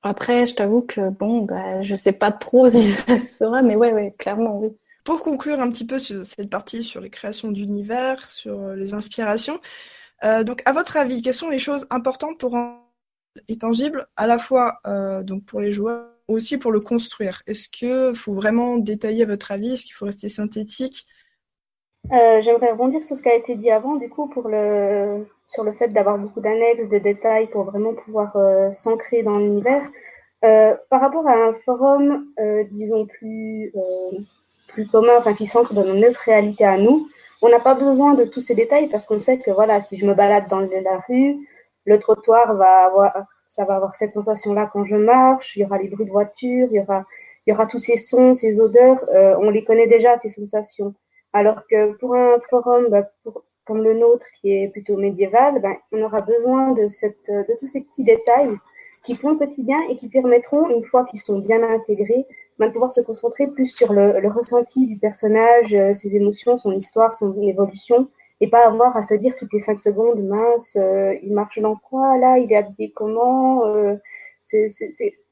Après, je t'avoue que bon, je sais pas trop si ça se fera, mais ouais, clairement, oui. Pour conclure un petit peu sur cette partie sur les créations d'univers, sur les inspirations, donc à votre avis, quelles sont les choses importantes pour rendre et tangible, à la fois donc pour les joueurs, aussi pour le construire? Est-ce que faut vraiment détailler à votre avis? Est-ce qu'il faut rester synthétique? J'aimerais rebondir sur ce qui a été dit avant, du coup, sur le fait d'avoir beaucoup d'annexes, de détails pour vraiment pouvoir s'ancrer dans l'univers. Par rapport à un forum, disons, plus commun, enfin, qui s'ancre dans notre réalité à nous, on n'a pas besoin de tous ces détails parce qu'on sait que, voilà, si je me balade dans la rue, le trottoir ça va avoir cette sensation-là quand je marche, il y aura les bruits de voiture, il y aura tous ces sons, ces odeurs, on les connaît déjà, ces sensations. Alors que pour un forum comme le nôtre, qui est plutôt médiéval, on aura besoin de tous ces petits détails qui font le quotidien et qui permettront, une fois qu'ils sont bien intégrés, de pouvoir se concentrer plus sur le ressenti du personnage, ses émotions, son histoire, son évolution, et pas avoir à se dire toutes les 5 secondes, mince, il marche dans quoi là, il est habillé comment,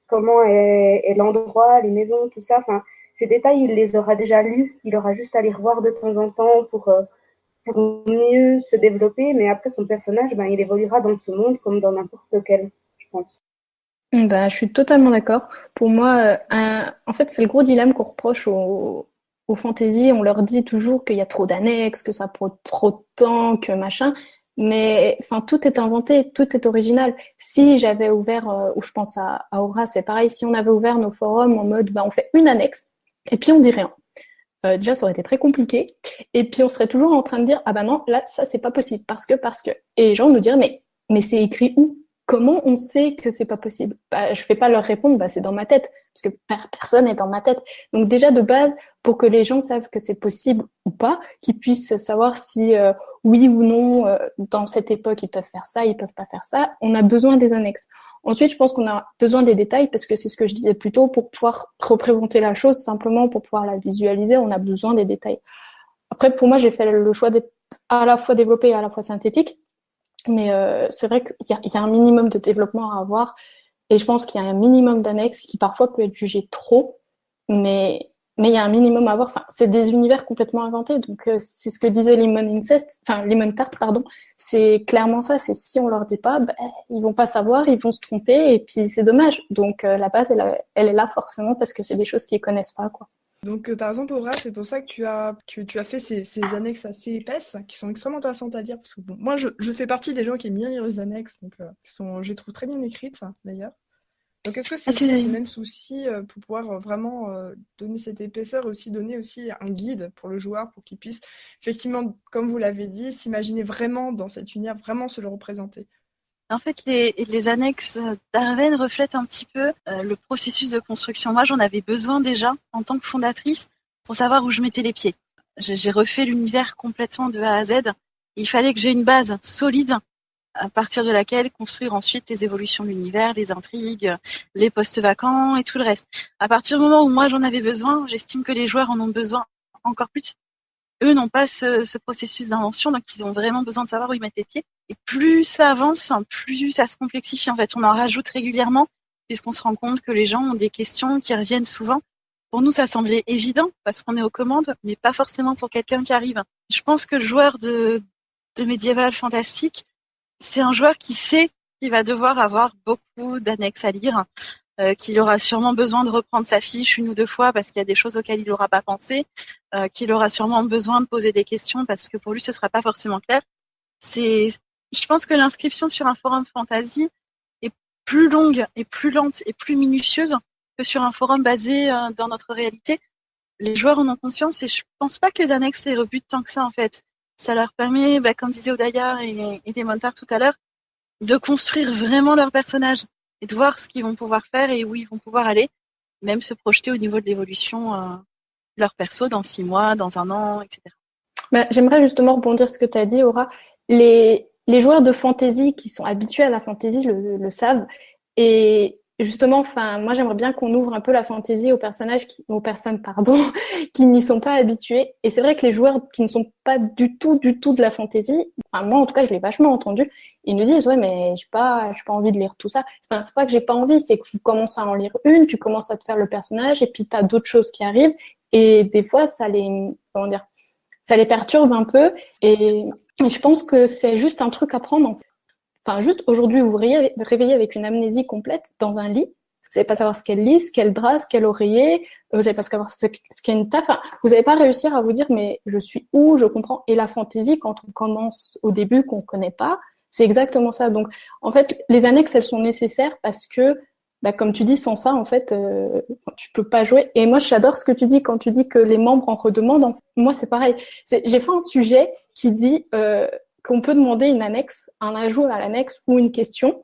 comment est l'endroit, les maisons, tout ça. Enfin, ces détails, il les aura déjà lus, il aura juste à les revoir de temps en temps pour mieux se développer, mais après son personnage, il évoluera dans ce monde comme dans n'importe lequel, je pense. Je suis totalement d'accord. Pour moi, en fait, c'est le gros dilemme qu'on reproche aux fantasy. On leur dit toujours qu'il y a trop d'annexes, que ça prend trop de temps, que machin. Mais enfin, tout est inventé, tout est original. Si j'avais ouvert, ou je pense à Aura, c'est pareil. Si on avait ouvert nos forums en mode, on fait une annexe et puis on dit rien. Déjà, ça aurait été très compliqué. Et puis, on serait toujours en train de dire, ah bah non, là, ça, c'est pas possible. Parce que. Et les gens nous diraient, mais c'est écrit où? Comment on sait que c'est pas possible? Je vais pas leur répondre, c'est dans ma tête. Parce que personne est dans ma tête. Donc, déjà, de base, pour que les gens savent que c'est possible ou pas, qu'ils puissent savoir si, oui ou non, dans cette époque, ils peuvent faire ça, ils peuvent pas faire ça, on a besoin des annexes. Ensuite, je pense qu'on a besoin des détails parce que c'est ce que je disais plus tôt, pour pouvoir représenter la chose, simplement pour pouvoir la visualiser, on a besoin des détails. Après, pour moi, j'ai fait le choix d'être à la fois développé et à la fois synthétique, mais c'est vrai qu'il y a un minimum de développement à avoir et je pense qu'il y a un minimum d'annexes qui parfois peut être jugé trop, mais il y a un minimum à avoir. Enfin, c'est des univers complètement inventés, donc c'est ce que disait Lemon Tart, pardon. C'est clairement ça. C'est si on leur dit pas, ils vont pas savoir, ils vont se tromper et puis c'est dommage. Donc la base, elle est là forcément parce que c'est des choses qu'ils connaissent pas, quoi. Donc, par exemple, Aura, c'est pour ça que tu as fait ces annexes assez épaisses, qui sont extrêmement intéressantes à lire, parce que bon, moi, je fais partie des gens qui aiment bien lire les annexes, donc je les trouve très bien écrites, d'ailleurs. Donc, est-ce que c'est Ah, aussi ce c'est même souci pour pouvoir vraiment donner cette épaisseur, aussi donner aussi un guide pour le joueur, pour qu'il puisse, effectivement, comme vous l'avez dit, s'imaginer vraiment dans cet univers, vraiment se le représenter? En fait, les annexes d'Arven reflètent un petit peu le processus de construction. Moi, j'en avais besoin déjà en tant que fondatrice pour savoir où je mettais les pieds. J'ai refait l'univers complètement de A à Z. Il fallait que j'ai une base solide à partir de laquelle construire ensuite les évolutions de l'univers, les intrigues, les postes vacants et tout le reste. À partir du moment où moi j'en avais besoin, j'estime que les joueurs en ont besoin encore plus. Eux n'ont pas ce processus d'invention, donc ils ont vraiment besoin de savoir où ils mettent les pieds. Et plus ça avance, plus ça se complexifie. En fait, on en rajoute régulièrement, puisqu'on se rend compte que les gens ont des questions qui reviennent souvent. Pour nous, ça semblait évident, parce qu'on est aux commandes, mais pas forcément pour quelqu'un qui arrive. Je pense que le joueur de médiéval fantastique, c'est un joueur qui sait qu'il va devoir avoir beaucoup d'annexes à lire, qu'il aura sûrement besoin de reprendre sa fiche une ou deux fois parce qu'il y a des choses auxquelles il n'aura pas pensé, qu'il aura sûrement besoin de poser des questions parce que pour lui, ce ne sera pas forcément clair. Je pense que l'inscription sur un forum fantasy est plus longue et plus lente et plus minutieuse que sur un forum basé dans notre réalité. Les joueurs en ont conscience et je pense pas que les annexes les rebutent tant que ça, en fait. Ça leur permet, comme disait Odaya et les Montards tout à l'heure, de construire vraiment leur personnage et de voir ce qu'ils vont pouvoir faire et où ils vont pouvoir aller, même se projeter au niveau de l'évolution de leur perso dans 6 mois, dans un an, etc. J'aimerais justement rebondir sur ce que tu as dit, Aura. Les joueurs de fantasy qui sont habitués à la fantasy le savent. Et justement, enfin, moi, j'aimerais bien qu'on ouvre un peu la fantaisie aux personnes, pardon, qui n'y sont pas habituées. Et c'est vrai que les joueurs qui ne sont pas du tout de la fantaisie, enfin, moi, en tout cas, je l'ai vachement entendu, ils nous disent, ouais, mais j'ai pas envie de lire tout ça. Enfin, c'est pas que j'ai pas envie, c'est que tu commences à en lire une, tu commences à te faire le personnage, et puis t'as d'autres choses qui arrivent, et des fois, comment dire, ça les perturbe un peu, et je pense que c'est juste un truc à prendre en. Enfin, juste aujourd'hui, vous vous réveillez avec une amnésie complète dans un lit. Vous n'allez pas savoir ce qu'elle lit, ce qu'elle drap, ce qu'elle oreiller. Vous n'allez pas savoir ce qu'est une taf. Enfin, vous n'allez pas réussir à vous dire, mais je suis où, je comprends. Et la fantaisie, quand on commence au début, qu'on ne connaît pas, c'est exactement ça. Donc, en fait, les annexes, elles sont nécessaires parce que, bah, comme tu dis, sans ça, en fait, tu peux pas jouer. Et moi, j'adore ce que tu dis quand tu dis que les membres en redemandent. Moi, c'est pareil. J'ai fait un sujet qui dit qu'on peut demander une annexe, un ajout à l'annexe ou une question.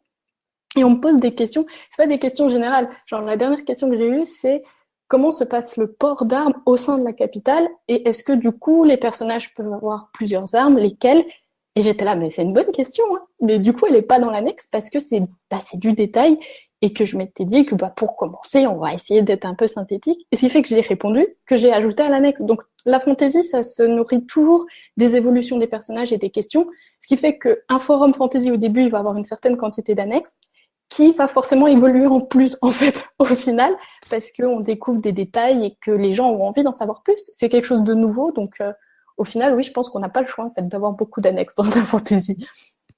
Et on me pose des questions. C'est pas des questions générales. Genre, la dernière question que j'ai eue, c'est comment se passe le port d'armes au sein de la capitale et est-ce que du coup, les personnages peuvent avoir plusieurs armes, lesquelles? Et j'étais là, mais c'est une bonne question, hein. Mais du coup, elle est pas dans l'annexe parce que c'est du détail et que je m'étais dit que pour commencer, on va essayer d'être un peu synthétique. Et ce qui fait que je l'ai répondu, que j'ai ajouté à l'annexe. Donc, la fantaisie, ça se nourrit toujours des évolutions des personnages et des questions, ce qui fait qu'un forum fantasy, au début, il va avoir une certaine quantité d'annexes, qui va forcément évoluer en plus, en fait, au final, parce qu'on découvre des détails et que les gens ont envie d'en savoir plus. C'est quelque chose de nouveau, donc au final, oui, je pense qu'on n'a pas le choix, en fait, d'avoir beaucoup d'annexes dans un fantasy.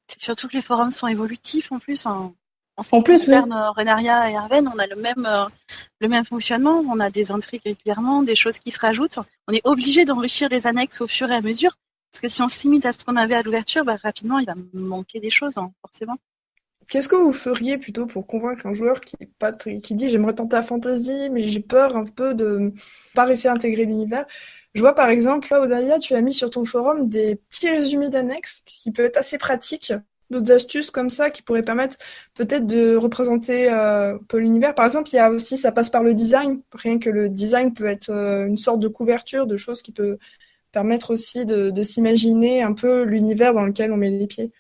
C'est surtout que les forums sont évolutifs, en plus. En ce En qui plus, concerne Renaria et Arven, on a le même fonctionnement. On a des intrigues régulièrement, des choses qui se rajoutent. On est obligé d'enrichir les annexes au fur et à mesure. Parce que si on se limite à ce qu'on avait à l'ouverture, rapidement, il va manquer des choses, hein, forcément. Qu'est-ce que vous feriez plutôt pour convaincre un joueur qui dit j'aimerais tenter la fantasy, mais j'ai peur un peu de pas réussir à intégrer l'univers? Je vois par exemple, là, Odalia, tu as mis sur ton forum des petits résumés d'annexes, ce qui peut être assez pratique. D'autres astuces comme ça qui pourraient permettre peut-être de représenter un peu l'univers. Par exemple, il y a aussi, ça passe par le design. Rien que le design peut être une sorte de couverture, de choses qui peut permettre aussi de s'imaginer un peu l'univers dans lequel on met les pieds.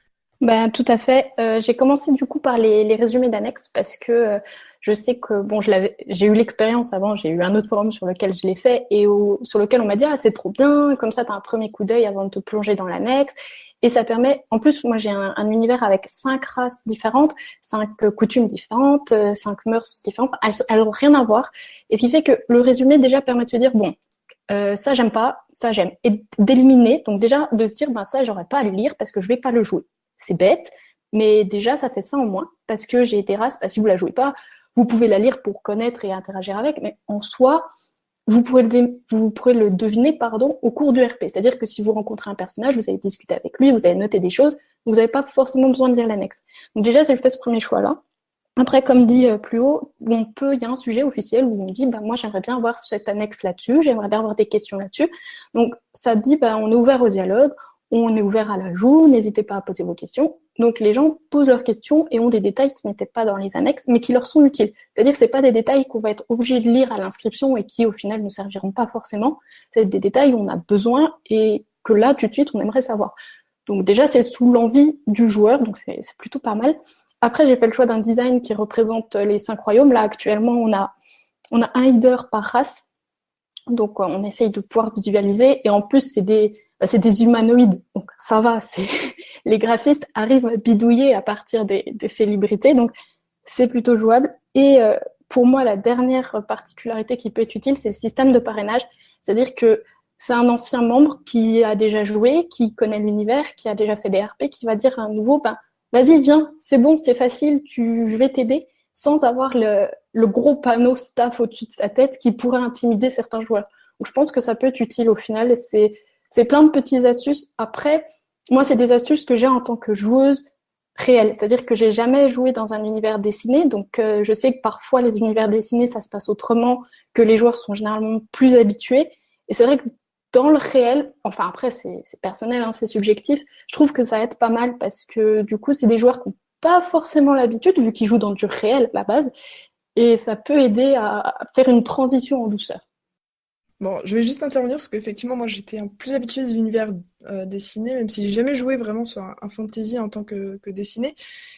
Ben, tout à fait. J'ai commencé du coup par les résumés d'annexes parce que je sais que bon, j'ai eu l'expérience avant. J'ai eu un autre forum sur lequel je l'ai fait et sur lequel on m'a dit ah c'est trop bien. Comme ça, t'as un premier coup d'œil avant de te plonger dans l'annexe et ça permet. En plus, moi j'ai un univers avec 5 races différentes, 5 coutumes différentes, 5 mœurs différentes. Elles ont rien à voir. Et ce qui fait que le résumé déjà permet de se dire bon. Ça j'aime pas, ça j'aime. Et d'éliminer, donc déjà de se dire ben ça j'aurais pas à le lire parce que je vais pas le jouer. C'est bête, mais déjà ça fait ça en moins parce que j'ai été race. Bah, si vous la jouez pas, vous pouvez la lire pour connaître et interagir avec, mais en soi, vous pourrez le deviner pardon, au cours du RP. C'est-à-dire que si vous rencontrez un personnage, vous allez discuter avec lui, vous allez noter des choses, vous n'avez pas forcément besoin de lire l'annexe. Donc déjà, j'ai fait ce premier choix-là. Après, comme dit plus haut, il y a un sujet officiel où on dit, bah, moi, j'aimerais bien avoir cette annexe là-dessus, j'aimerais bien avoir des questions là-dessus. Donc, ça dit, bah, on est ouvert au dialogue, on est ouvert à l'ajout, n'hésitez pas à poser vos questions. Donc, les gens posent leurs questions et ont des détails qui n'étaient pas dans les annexes, mais qui leur sont utiles. C'est-à-dire que c'est pas des détails qu'on va être obligé de lire à l'inscription et qui, au final, ne serviront pas forcément. C'est des détails où on a besoin et que là, tout de suite, on aimerait savoir. Donc, déjà, c'est sous l'envie du joueur, donc c'est plutôt pas mal. Après, j'ai fait le choix d'un design qui représente les 5 royaumes. Là, actuellement, on a un leader par race. Donc, on essaye de pouvoir visualiser. Et en plus, c'est des humanoïdes. Donc, ça va. Les graphistes arrivent à bidouiller à partir des célébrités. Donc, c'est plutôt jouable. Et pour moi, la dernière particularité qui peut être utile, c'est le système de parrainage. C'est-à-dire que c'est un ancien membre qui a déjà joué, qui connaît l'univers, qui a déjà fait des RP, qui va dire à un nouveau, vas-y, viens, c'est bon, c'est facile, je vais t'aider, sans avoir le gros panneau staff au-dessus de sa tête qui pourrait intimider certains joueurs. Donc, je pense que ça peut être utile au final. C'est plein de petites astuces. Après, moi, c'est des astuces que j'ai en tant que joueuse réelle. C'est-à-dire que j'ai jamais joué dans un univers dessiné. Donc, je sais que parfois, les univers dessinés, ça se passe autrement, que les joueurs sont généralement plus habitués. Et c'est vrai que dans le réel, enfin après c'est personnel, hein, c'est subjectif, je trouve que ça aide pas mal parce que du coup c'est des joueurs qui n'ont pas forcément l'habitude vu qu'ils jouent dans du réel à la base et ça peut aider à faire une transition en douceur. Bon, je vais juste intervenir parce qu'effectivement, moi, j'étais plus habituée de l'univers dessiné, même si j'ai jamais joué vraiment sur un fantasy en tant que dessiné.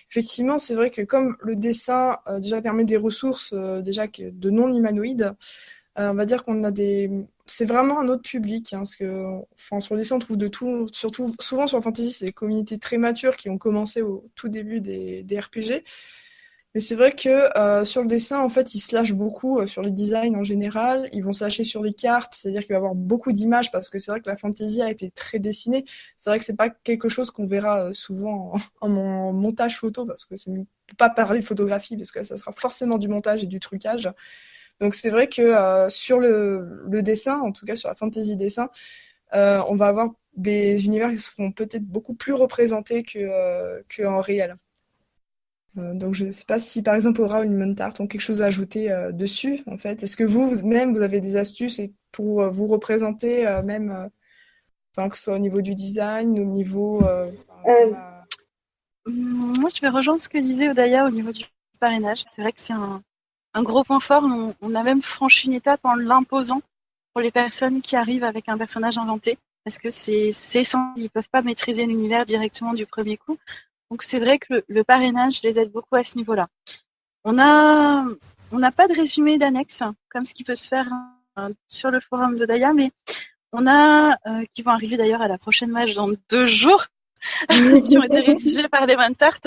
Effectivement, c'est vrai que comme le dessin déjà permet des ressources déjà de non humanoïdes, on va dire qu'on a c'est vraiment un autre public, hein, parce que enfin, sur le dessin, on trouve de tout, surtout souvent sur le fantasy, c'est des communautés très matures qui ont commencé au tout début des RPG. Mais c'est vrai que sur le dessin, en fait, ils se lâchent beaucoup sur les designs en général. Ils vont se lâcher sur les cartes, c'est-à-dire qu'il va y avoir beaucoup d'images parce que c'est vrai que la fantasy a été très dessinée. C'est vrai que c'est pas quelque chose qu'on verra souvent en montage photo parce que c'est on peut pas parler de photographie parce que ça sera forcément du montage et du trucage. Donc c'est vrai que sur le dessin, en tout cas sur la fantasy dessin, on va avoir des univers qui seront peut-être beaucoup plus représentés que en réel. Donc je ne sais pas si par exemple Aura ou Montart ont quelque chose à ajouter dessus en fait. Est-ce que vous-même vous avez des astuces pour vous représenter même enfin, que ce soit au niveau du design, au niveau Moi, je vais rejoindre ce que disait Odaya au niveau du parrainage. C'est vrai que c'est un gros point fort. On a même franchi une étape en l'imposant pour les personnes qui arrivent avec un personnage inventé. Parce que c'est essentiel. Ils ne peuvent pas maîtriser l'univers directement du premier coup. Donc c'est vrai que le parrainage les aide beaucoup à ce niveau-là. On n'a pas de résumé d'annexe, comme ce qui peut se faire sur le forum de Daya, mais on a, qui vont arriver d'ailleurs à la prochaine match dans 2 jours, qui ont été rédigés par les Montart,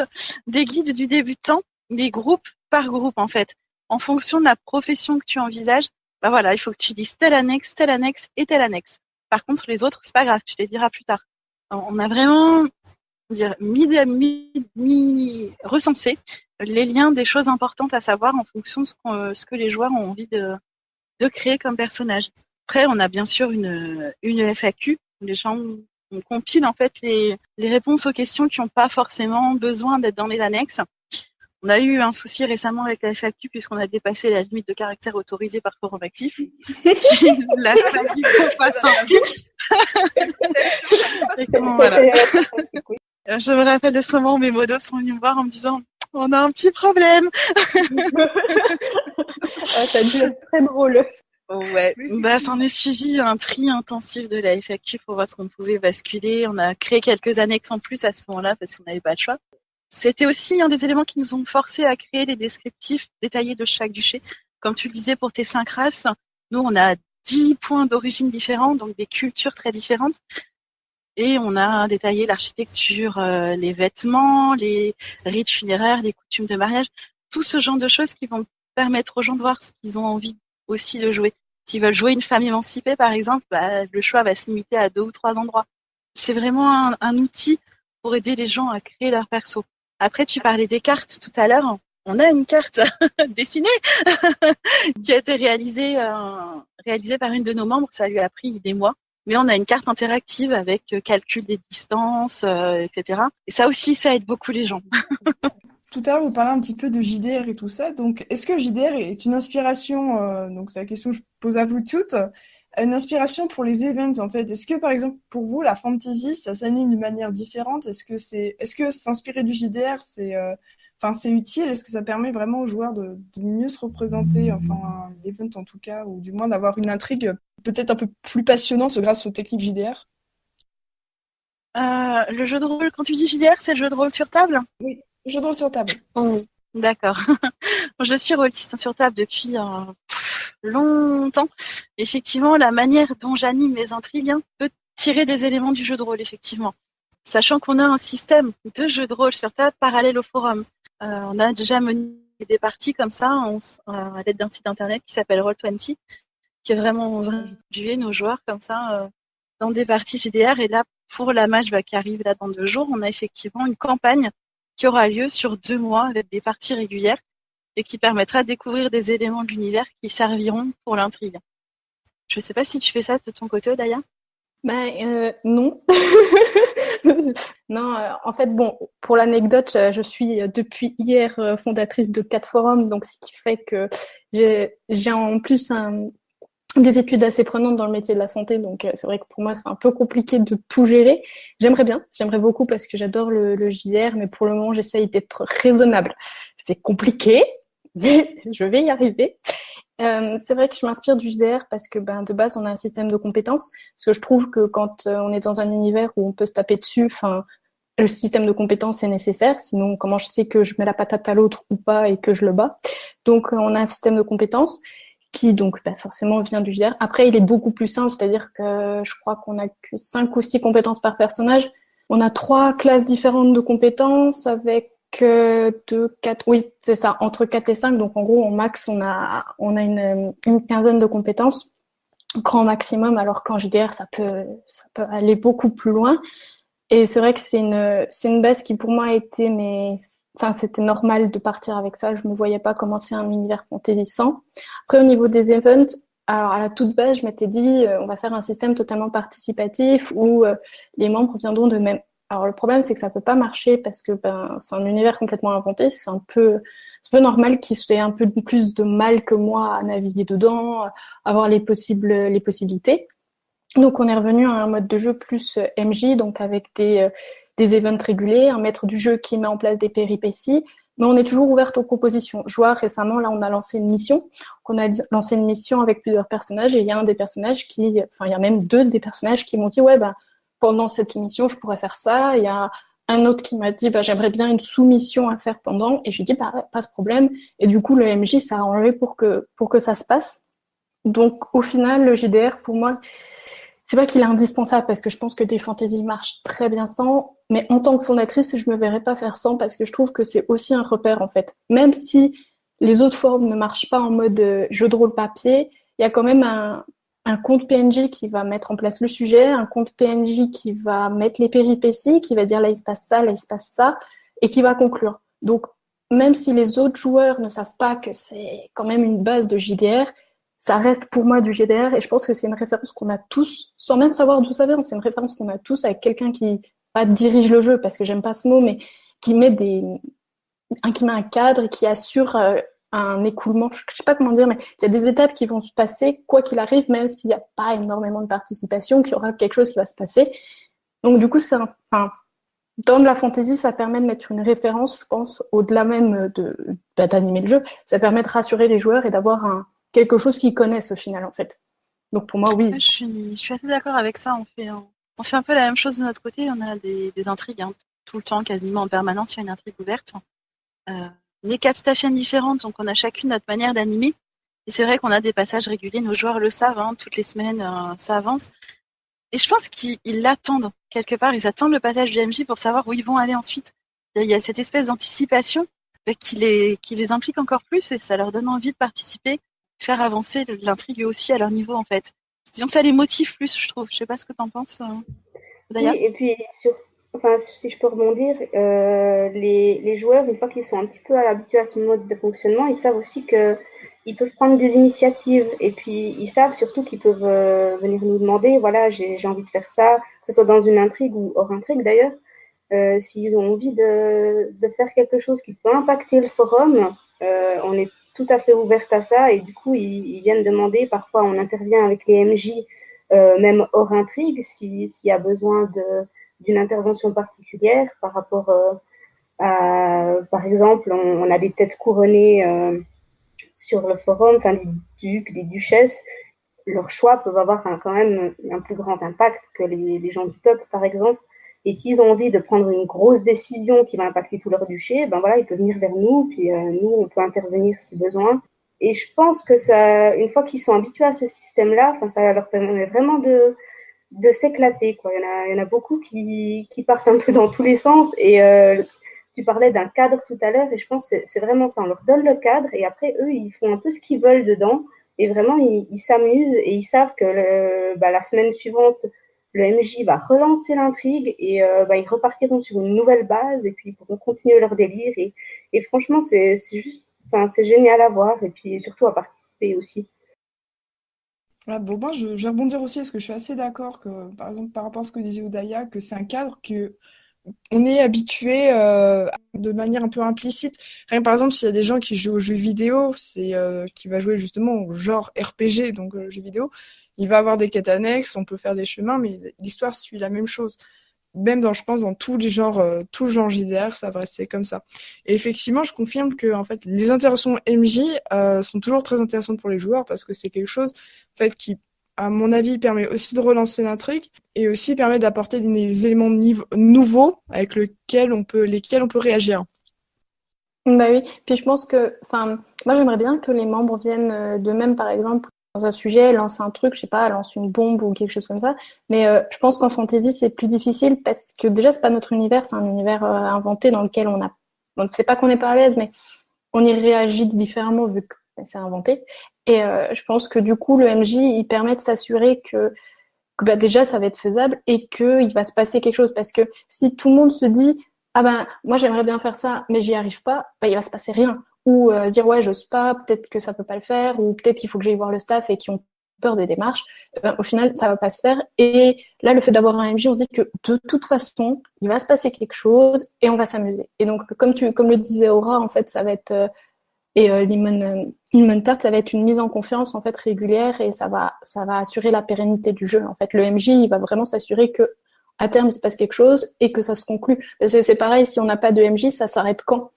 des guides du débutant, les groupes par groupe en fait. En fonction de la profession que tu envisages, bah voilà, il faut que tu lises telle annexe et telle annexe. Par contre, les autres, c'est pas grave, tu les liras plus tard. On a vraiment recensé les liens des choses importantes à savoir en fonction de ce que les joueurs ont envie de créer comme personnage. Après, on a bien sûr une FAQ où les gens on compile en fait les réponses aux questions qui n'ont pas forcément besoin d'être dans les annexes. On a eu un souci récemment avec la FAQ puisqu'on a dépassé la limite de caractère autorisée par forum actif. La FAQ qu'on passe en voilà. Je me rappelle de ce moment où mes modos sont venus me voir en me disant « On a un petit problème !» Ça a dû être très drôle. Ouais, bah s'en est suivi un tri intensif de la FAQ pour voir ce qu'on pouvait basculer. On a créé quelques annexes en plus à ce moment-là parce qu'on n'avait pas le choix. C'était aussi un des éléments qui nous ont forcé à créer les descriptifs détaillés de chaque duché. Comme tu le disais pour tes 5 races, nous on a 10 points d'origine différents, donc des cultures très différentes. Et on a détaillé l'architecture, les vêtements, les rites funéraires, les coutumes de mariage, tout ce genre de choses qui vont permettre aux gens de voir ce qu'ils ont envie aussi de jouer. S'ils veulent jouer une femme émancipée, par exemple, bah, le choix va se limiter à 2 ou 3 endroits. C'est vraiment un outil pour aider les gens à créer leur perso. Après, tu parlais des cartes tout à l'heure. On a une carte dessinée qui a été réalisée par une de nos membres. Ça lui a pris des mois. Mais on a une carte interactive avec calcul des distances, etc. Et ça aussi, ça aide beaucoup les gens. Tout à l'heure, vous parlez un petit peu de JDR et tout ça. Donc, est-ce que JDR est une inspiration, donc c'est la question que je pose à vous toutes, une inspiration pour les events en fait? Est-ce que par exemple pour vous, la fantasy, ça s'anime d'une manière différente? Est-ce que s'inspirer du JDR, c'est utile? Est-ce que ça permet vraiment aux joueurs de mieux se représenter, enfin l'event en tout cas, ou du moins d'avoir une intrigue peut-être un peu plus passionnante grâce aux techniques JDR? Le jeu de rôle, quand tu dis JDR, c'est le jeu de rôle sur table? Oui, jeu de rôle sur table. Oh, d'accord. Je suis rôliste sur table depuis longtemps. Effectivement, la manière dont j'anime mes intrigues peut tirer des éléments du jeu de rôle, effectivement. Sachant qu'on a un système de jeu de rôle sur table parallèle au forum. On a déjà mené des parties comme ça à l'aide d'un site internet qui s'appelle Roll20, qui est vraiment jouer nos joueurs comme ça dans des parties JDR. Et là, pour la match qui arrive là dans 2 jours, on a effectivement une campagne qui aura lieu sur 2 mois avec des parties régulières et qui permettra de découvrir des éléments de l'univers qui serviront pour l'intrigue. Je ne sais pas si tu fais ça de ton côté, Odaya? Non. Non, en fait, bon, pour l'anecdote, je suis depuis hier fondatrice de 4 forums, donc ce qui fait que j'ai en plus des études assez prenantes dans le métier de la santé, donc c'est vrai que pour moi, c'est un peu compliqué de tout gérer. J'aimerais beaucoup parce que j'adore le JDR, mais pour le moment, j'essaye d'être raisonnable. C'est compliqué, mais je vais y arriver. C'est vrai que je m'inspire du JDR parce que de base, on a un système de compétences. Parce que je trouve que quand on est dans un univers où on peut se taper dessus, enfin, le système de compétences est nécessaire. Sinon, comment je sais que je mets la patate à l'autre ou pas et que je le bats? Donc, on a un système de compétences qui, donc, forcément vient du JDR. Après, il est beaucoup plus simple, c'est-à-dire que je crois qu'on a que 5 ou 6 compétences par personnage. On a 3 classes différentes de compétences avec 2, 4, oui, c'est ça, entre 4 et 5. Donc, en gros, en max, on a une quinzaine de compétences, grand maximum, alors qu'en JDR, ça peut aller beaucoup plus loin. Et c'est vrai que c'est une base qui, pour moi, a été, enfin, c'était normal de partir avec ça. Je me voyais pas commencer un univers fantasy sans. Après, au niveau des events, alors, à la toute base, je m'étais dit, on va faire un système totalement participatif où les membres viendront de même. Alors, le problème, c'est que ça peut pas marcher parce que c'est un univers complètement inventé. C'est un peu normal qu'ils aient un peu plus de mal que moi à naviguer dedans, avoir les possibilités. Donc, on est revenu à un mode de jeu plus MJ, donc avec des events réguliers, un maître du jeu qui met en place des péripéties, mais on est toujours ouverte aux propositions. Je vois récemment, là, on a lancé une mission. On a lancé une mission avec plusieurs personnages et il y a un des personnages il y a même 2 des personnages qui m'ont dit, ouais, pendant cette mission, je pourrais faire ça. Il y a un autre qui m'a dit, j'aimerais bien une sous-mission à faire pendant. Et j'ai dit, pas de problème. Et du coup, le MJ s'est arrangé pour que ça se passe. Donc, au final, le JDR, pour moi, c'est pas qu'il est indispensable parce que je pense que des fantaisies marchent très bien sans, mais en tant que fondatrice, je me verrais pas faire sans parce que je trouve que c'est aussi un repère en fait. Même si les autres formes ne marchent pas en mode jeu de rôle papier, il y a quand même un compte PNJ qui va mettre en place le sujet, un compte PNJ qui va mettre les péripéties, qui va dire là il se passe ça, là il se passe ça, et qui va conclure. Donc même si les autres joueurs ne savent pas que c'est quand même une base de JDR, ça reste pour moi du GDR et je pense que c'est une référence qu'on a tous, sans même savoir d'où ça vient, c'est une référence qu'on a tous avec quelqu'un qui, pas dirige le jeu parce que j'aime pas ce mot, mais qui met qui met un cadre et qui assure un écoulement, je sais pas comment dire, mais il y a des étapes qui vont se passer quoi qu'il arrive, même s'il n'y a pas énormément de participation, qu'il y aura quelque chose qui va se passer. Donc du coup, dans de la fantasy, ça permet de mettre une référence, je pense, au-delà même d'animer le jeu. Ça permet de rassurer les joueurs et d'avoir quelque chose qu'ils connaissent au final, en fait. Donc pour moi, oui. Je suis assez d'accord avec ça. On fait un peu la même chose de notre côté. On a des intrigues tout le temps, quasiment en permanence. Il y a une intrigue ouverte. On est 4 staffiennes différentes, donc on a chacune notre manière d'animer. Et c'est vrai qu'on a des passages réguliers. Nos joueurs le savent. Toutes les semaines, ça avance. Et je pense qu'ils l'attendent quelque part. Ils attendent le passage du MJ pour savoir où ils vont aller ensuite. Il y a cette espèce d'anticipation qui les implique encore plus et ça leur donne envie de participer, de faire avancer l'intrigue aussi à leur niveau en fait. Donc ça les motive plus, je trouve. Je sais pas ce que t'en penses, d'ailleurs. Oui, et puis si je peux rebondir, les joueurs, une fois qu'ils sont un petit peu habitués à ce mode de fonctionnement, ils savent aussi que ils peuvent prendre des initiatives et puis ils savent surtout qu'ils peuvent venir nous demander, voilà, j'ai envie de faire ça, que ce soit dans une intrigue ou hors intrigue d'ailleurs. S'ils ont envie de faire quelque chose qui peut impacter le forum, on est tout à fait ouverte à ça et du coup ils viennent demander, parfois on intervient avec les MJ même hors intrigue s'il y a besoin d'une intervention particulière par rapport par exemple on a des têtes couronnées sur le forum, enfin les ducs, les duchesses, leurs choix peuvent avoir quand même un plus grand impact que les gens du peuple par exemple. Et s'ils ont envie de prendre une grosse décision qui va impacter tout leur duché, ils peuvent venir vers nous, puis nous, on peut intervenir si besoin. Et je pense que ça, une fois qu'ils sont habitués à ce système-là, ça leur permet vraiment de s'éclater, quoi. Il y en a beaucoup qui partent un peu dans tous les sens. Et tu parlais d'un cadre tout à l'heure, et je pense que c'est vraiment ça. On leur donne le cadre, et après, eux, ils font un peu ce qu'ils veulent dedans. Et vraiment, ils s'amusent, et ils savent que la semaine suivante, le MJ va relancer l'intrigue et ils repartiront sur une nouvelle base et puis ils pourront continuer leur délire et franchement c'est juste, c'est génial à voir et puis surtout à participer aussi. Ouais, bon, moi, je vais rebondir aussi parce que je suis assez d'accord que, par exemple, par rapport à ce que disait Oudaya, que c'est un cadre que on est habitué de manière un peu implicite. Rien que, par exemple, s'il y a des gens qui jouent aux jeux vidéo, qui va jouer justement au genre RPG, donc jeux vidéo, il va avoir des quêtes annexes, on peut faire des chemins, mais l'histoire suit la même chose. même je pense, dans tous les genres, tout le genre JDR, ça va rester comme ça. Et effectivement, je confirme que, en fait, les interactions MJ sont toujours très intéressantes pour les joueurs parce que c'est quelque chose, en fait, qui, à mon avis, permet aussi de relancer l'intrigue et aussi permet d'apporter des éléments nouveaux avec lesquels on peut réagir. Bah oui, puis je pense que, enfin, moi j'aimerais bien que les membres viennent d'eux-mêmes, par exemple, dans un sujet, lancent un truc, je sais pas, lancent une bombe ou quelque chose comme ça. Mais je pense qu'en fantasy c'est plus difficile parce que déjà c'est pas notre univers, c'est un univers inventé dans lequel on ne sait pas qu'on n'est pas à l'aise, mais on y réagit différemment vu que c'est inventé. Et je pense que du coup le MJ il permet de s'assurer que bah, déjà ça va être faisable et qu'il va se passer quelque chose parce que si tout le monde se dit ah ben moi j'aimerais bien faire ça mais j'y arrive pas, bah, il va se passer rien ou dire ouais j'ose pas, peut-être que ça peut pas le faire ou peut-être qu'il faut que j'aille voir le staff et qui ont peur des démarches, au final ça va pas se faire et là le fait d'avoir un MJ on se dit que de toute façon il va se passer quelque chose et on va s'amuser et donc comme le disait Aura en fait ça va être et Lemon Tart, ça va être une mise en confiance en fait régulière et ça va assurer la pérennité du jeu. En fait, le MJ, il va vraiment s'assurer que à terme il se passe quelque chose et que ça se conclut. Parce que c'est pareil, si on n'a pas de MJ, ça s'arrête quand?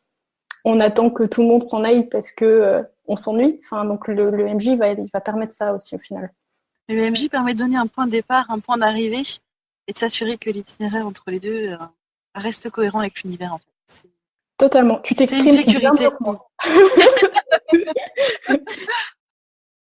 On attend que tout le monde s'en aille parce que on s'ennuie. Enfin, donc le MJ il va permettre ça aussi au final. Le MJ permet de donner un point de départ, un point d'arrivée et de s'assurer que l'itinéraire entre les deux reste cohérent avec l'univers en fait. Totalement. Tu C'est une t'exprimes bien sécurité. mieux que moi.